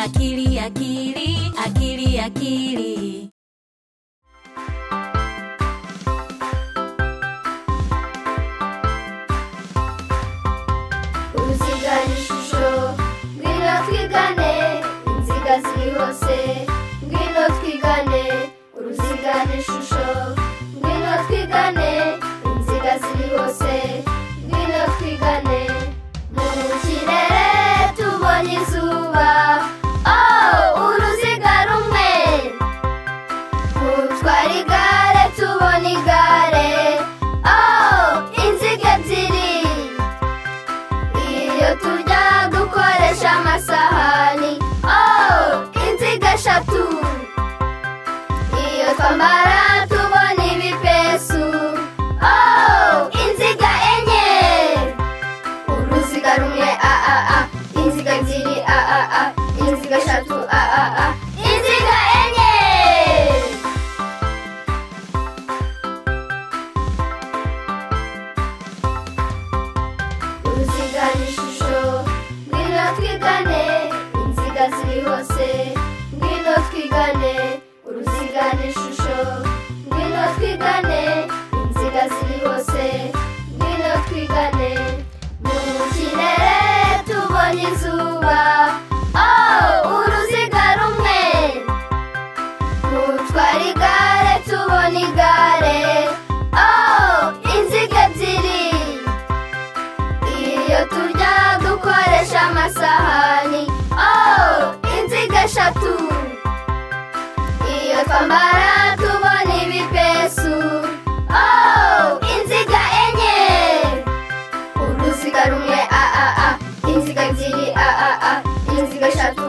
akili, akili, akili, akili. Uruziga n'ishusho, ngwino twigane, inziga ziri hose, ngwino twigane. Uruziga n'ishusho, ngwino twigane, inziga ziri hose, ngwino twigane. Mu kirere tubonye izuba, uruziga rumwe. Gutwara igare tubona igare, inziga ebyiri. Iyo turya dukoresha amasahani, inziga eshatu. Iyo twambara tubona ibipesu, inziga enye. Uruziga rumwe inziga ebyiri inziga eshatu inziga enye. Uruziga n'ishusho, ngwino twigane, inziga ziri hose, ngwino twigane. Uruziga n'ishusho, ngwino twigane, inziga ziri hose, ngwino twigane. Mu kirere tubonye izuba, uruziga rumwe. Gutwara igare tubona igare, inziga ebyiri. Iyo turya dukoresha amasahani, inziga eshatu. Iyo twambara tubona ibipesu, inziga enye. Uruziga rumwe inziga ebyiri inziga eshatu